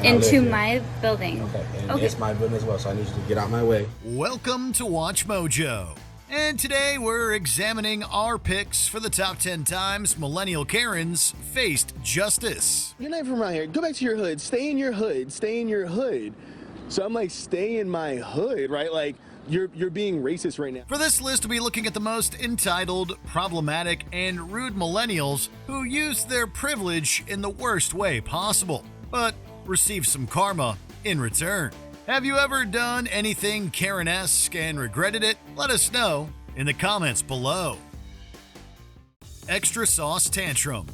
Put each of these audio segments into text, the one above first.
Into my building. Okay, and it's my building as well, so I need you to get out my way. Welcome to Watch Mojo. And today we're examining our picks for the top 10 times Millennial Karens faced justice. You're not from around here. Go back to your hood. Stay in your hood. Stay in your hood. So I'm like, stay in my hood, right? Like, you're being racist right now. For this list, we'll be looking at the most entitled, problematic, and rude millennials who use their privilege in the worst way possible, but receive some karma in return. Have you ever done anything Karen-esque and regretted it? Let us know in the comments below. Extra sauce tantrum.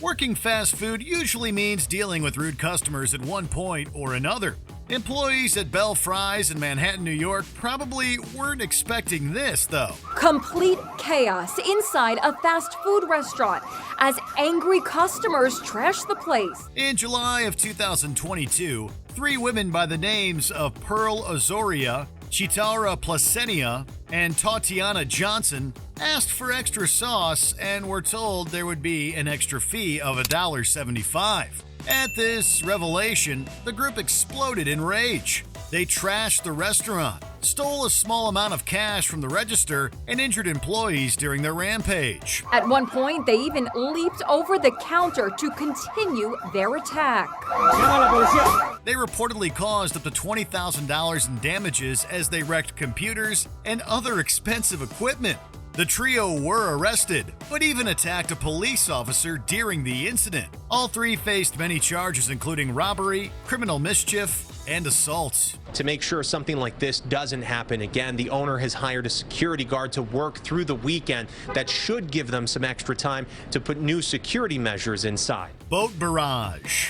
Working fast food usually means dealing with rude customers at one point or another. Employees at Bell Fries in Manhattan, New York probably weren't expecting this, though. Complete chaos inside a fast food restaurant as angry customers trash the place. In July of 2022, 3 women by the names of Pearl Azoria, Chitara Placenia, and Tatiana Johnson asked for extra sauce and were told there would be an extra fee of $1.75. At this revelation, the group exploded in rage. They trashed the restaurant, stole a small amount of cash from the register, and injured employees during their rampage. At one point, they even leaped over the counter to continue their attack. They reportedly caused up to $20,000 in damages as they wrecked computers and other expensive equipment. The trio were arrested, but even attacked a police officer during the incident. All 3 faced many charges, including robbery, criminal mischief, and assault. To make sure something like this doesn't happen again, the owner has hired a security guard to work through the weekend. That should give them some extra time to put new security measures inside. Boat barrage.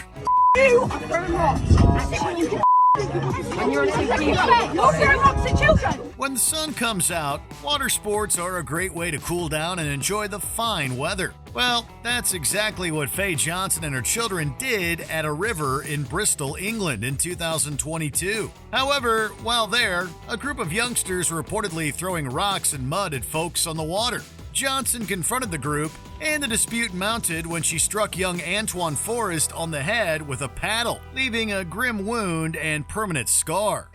When the sun comes out, water sports are a great way to cool down and enjoy the fine weather. Well, that's exactly what Faye Johnson and her children did at a river in Bristol, England in 2022. However, while there, a group of youngsters were reportedly throwing rocks and mud at folks on the water. Johnson confronted the group, and the dispute mounted when she struck young Antoine Forrest on the head with a paddle, leaving a grim wound and permanent scar.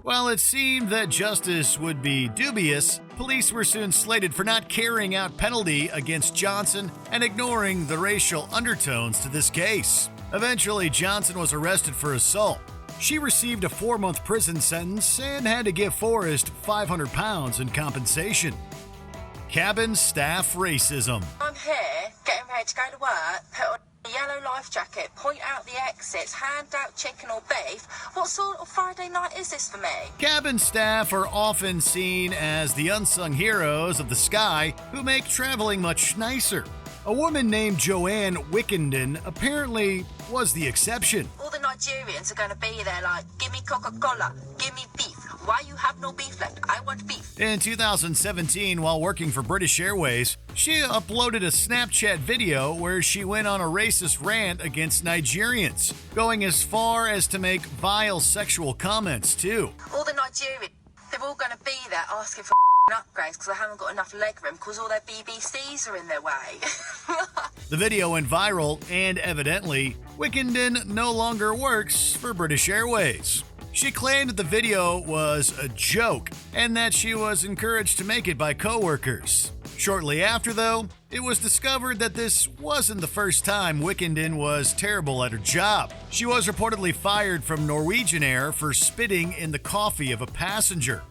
While it seemed that justice would be dubious, police were soon slated for not carrying out penalty against Johnson and ignoring the racial undertones to this case. Eventually, Johnson was arrested for assault. She received a 4-month prison sentence and had to give Forrest £500 in compensation. Cabin staff racism. I'm here, getting ready to go to work, put on a yellow life jacket, point out the exits, hand out chicken or beef. What sort of Friday night is this for me? Cabin staff are often seen as the unsung heroes of the sky who make traveling much nicer. A woman named Joanne Wickenden apparently was the exception. All the Nigerians are going to be there like, give me Coca-Cola, give me beef. Why you have no beef left? I want beef. In 2017, while working for British Airways, she uploaded a Snapchat video where she went on a racist rant against Nigerians, going as far as to make vile sexual comments too. All the Nigerians, they're all going to be there asking for upgrades because they haven't got enough leg room because all their BBCs are in their way. The video went viral, and evidently, Wickenden no longer works for British Airways. She claimed that the video was a joke and that she was encouraged to make it by coworkers. Shortly after, though, it was discovered that this wasn't the first time Wickenden was terrible at her job. She was reportedly fired from Norwegian Air for spitting in the coffee of a passenger.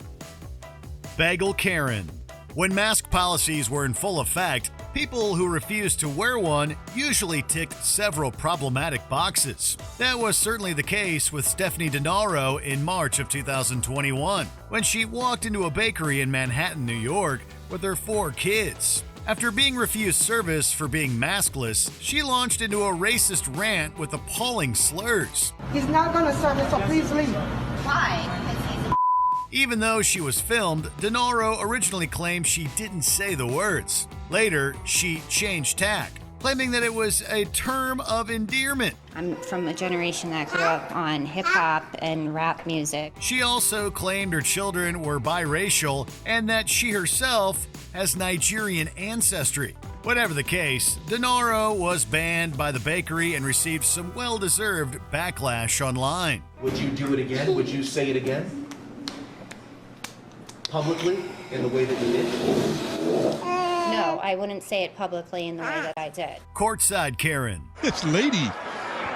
Bagel Karen. When mask policies were in full effect, people who refused to wear one usually ticked several problematic boxes. That was certainly the case with Stephanie DeNaro in March of 2021, when she walked into a bakery in Manhattan, New York, with her 4 kids. After being refused service for being maskless, she launched into a racist rant with appalling slurs. He's not going to serve it, so please leave. Why? Even though she was filmed, DeNaro originally claimed she didn't say the words. Later, she changed tack, claiming that it was a term of endearment. I'm from a generation that grew up on hip-hop and rap music. She also claimed her children were biracial and that she herself has Nigerian ancestry. Whatever the case, DeNaro was banned by the bakery and received some well-deserved backlash online. Would you do it again? Would you say it again? Publicly, in the way that you did? No, I wouldn't say it publicly in the way that I did. Courtside Karen. This lady.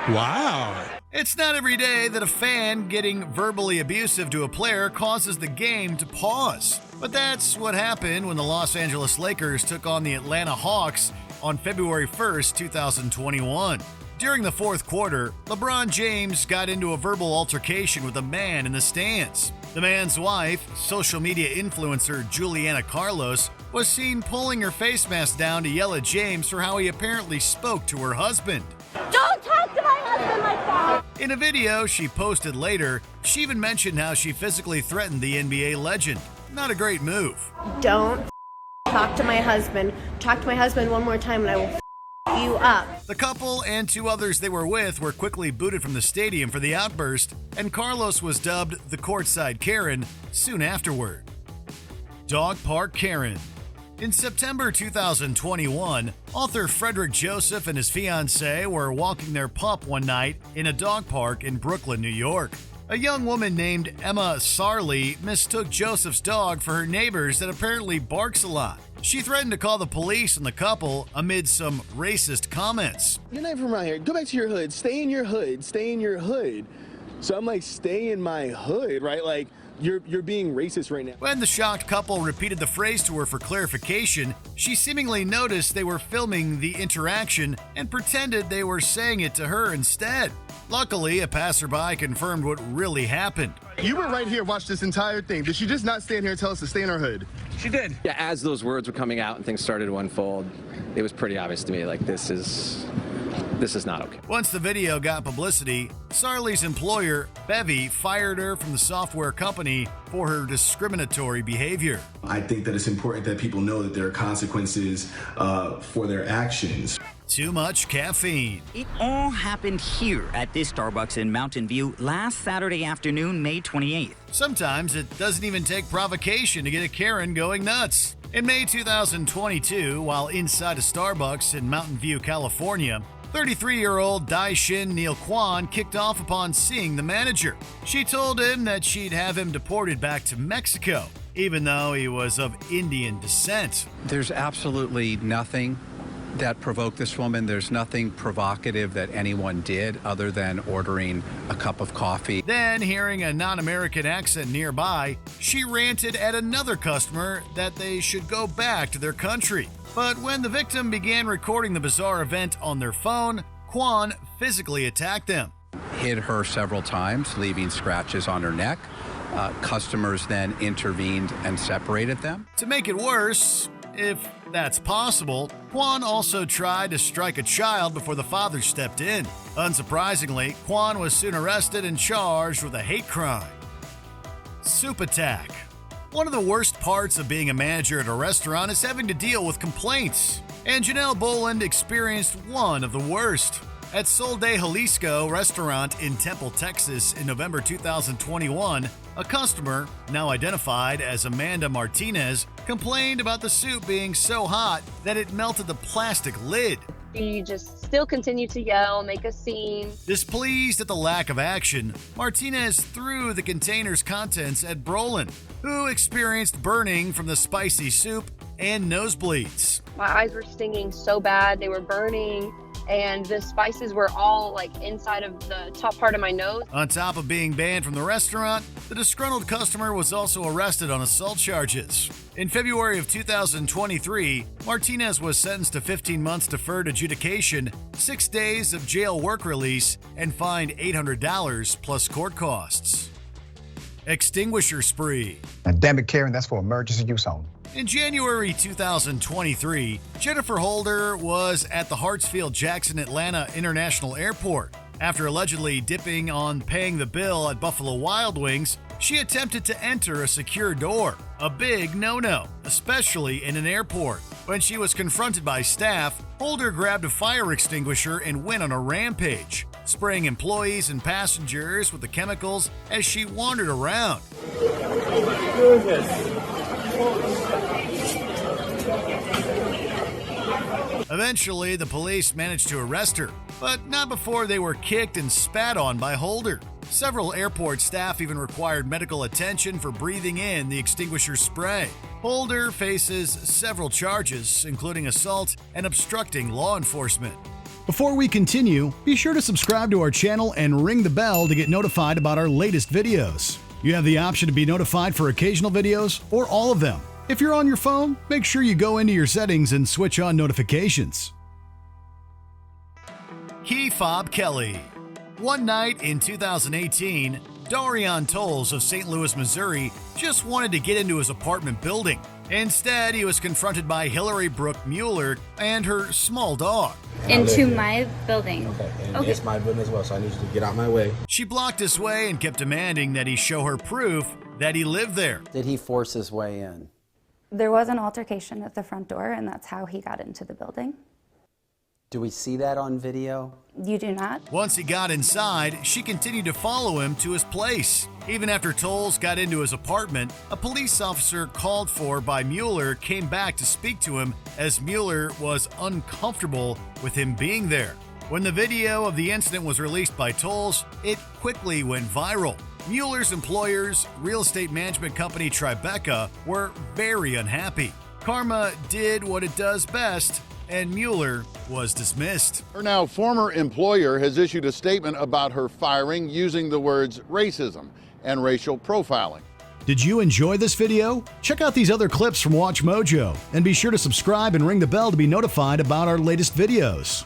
Wow. It's not every day that a fan getting verbally abusive to a player causes the game to pause. But that's what happened when the Los Angeles Lakers took on the Atlanta Hawks on February 1st, 2021. During the fourth quarter, LeBron James got into a verbal altercation with a man in the stands. The man's wife, social media influencer Juliana Carlos, was seen pulling her face mask down to yell at James for how he apparently spoke to her husband. Don't talk to my husband like that! In a video she posted later, she even mentioned how she physically threatened the NBA legend. Not a great move. Don't talk to my husband. Talk to my husband one more time and I will you up. The couple and two others they were with were quickly booted from the stadium for the outburst, and Carlos was dubbed the Courtside Karen soon afterward. Dog Park Karen. In September 2021, author Frederick Joseph and his fiancée were walking their pup one night in a dog park in Brooklyn, New York. A young woman named Emma Sarley mistook Joseph's dog for her neighbor's that apparently barks a lot. She threatened to call the police on the couple amid some racist comments. You're not from around here. Go back to your hood. Stay in your hood. Stay in your hood. So I'm like, stay in my hood, right? Like, you're being racist right now. When the shocked couple repeated the phrase to her for clarification, she seemingly noticed they were filming the interaction and pretended they were saying it to her instead. Luckily, a passerby confirmed what really happened. You were right here, watch this entire thing. Did she just not stand here and tell us to stay in our hood? She did. Yeah, as those words were coming out and things started to unfold, it was pretty obvious to me, like, this is not okay. Once the video got publicity, Sarley's employer, Bevy, fired her from the software company for her discriminatory behavior. I think that it's important that people know that there are consequences for their actions. Too much caffeine. It all happened here at this Starbucks in Mountain View last Saturday afternoon, May 28th. Sometimes it doesn't even take provocation to get a Karen going nuts. In May 2022, while inside a Starbucks in Mountain View, California, 33-year-old Daishin Neil Kwan kicked off upon seeing the manager. She told him that she'd have him deported back to Mexico, even though he was of Indian descent. There's absolutely nothing that provoked this woman. There's nothing provocative that anyone did other than ordering a cup of coffee. Then, hearing a non-American accent nearby, she ranted at another customer that they should go back to their country. But when the victim began recording the bizarre event on their phone, Kwan physically attacked them. Hit her several times, leaving scratches on her neck. Customers then intervened and separated them. To make it worse, if that's possible, Kwan also tried to strike a child before the father stepped in. Unsurprisingly, Kwan was soon arrested and charged with a hate crime. Soup attack. One of the worst parts of being a manager at a restaurant is having to deal with complaints. And Janelle Boland experienced one of the worst. At Sol de Jalisco restaurant in Temple, Texas in November 2021, a customer, now identified as Amanda Martinez, complained about the soup being so hot that it melted the plastic lid. She just still continued to yell, make a scene. Displeased at the lack of action, Martinez threw the container's contents at Brolin, who experienced burning from the spicy soup and nosebleeds. My eyes were stinging so bad, they were burning, and the spices were all like inside of the top part of my nose. On top of being banned from the restaurant, the disgruntled customer was also arrested on assault charges. In February of 2023, Martinez was sentenced to 15 months deferred adjudication, 6 days of jail work release, and fined $800 plus court costs. Extinguisher spree. And damn it, Karen, that's for emergency use only. In January 2023, Jennifer Holder was at the Hartsfield-Jackson Atlanta International Airport. After allegedly dipping on paying the bill at Buffalo Wild Wings, she attempted to enter a secure door, a big no-no, especially in an airport. When she was confronted by staff, Holder grabbed a fire extinguisher and went on a rampage, spraying employees and passengers with the chemicals as she wandered around. Oh my goodness. Eventually, the police managed to arrest her, but not before they were kicked and spat on by Holder. Several airport staff even required medical attention for breathing in the extinguisher spray. Holder faces several charges, including assault and obstructing law enforcement. Before we continue, be sure to subscribe to our channel and ring the bell to get notified about our latest videos. You have the option to be notified for occasional videos or all of them. If you're on your phone, make sure you go into your settings and switch on notifications. Key Fob Kelly. One night in 2018, Darian Tolles of St. Louis, Missouri, just wanted to get into his apartment building. Instead, he was confronted by Hillary Brooke Mueller and her small dog. Into my building. Okay, and it's my building as well, so I need you to get out my way. She blocked his way and kept demanding that he show her proof that he lived there. Did he force his way in? There was an altercation at the front door, and that's how he got into the building. Do we see that on video? You do not. Once he got inside, she continued to follow him to his place. Even after Tolles got into his apartment, a police officer called for by Mueller came back to speak to him as Mueller was uncomfortable with him being there. When the video of the incident was released by Tolles, it quickly went viral. Mueller's employers, real estate management company Tribeca, were very unhappy. Karma did what it does best, and Mueller was dismissed. Her now former employer has issued a statement about her firing using the words racism and racial profiling. Did you enjoy this video? Check out these other clips from WatchMojo and be sure to subscribe and ring the bell to be notified about our latest videos.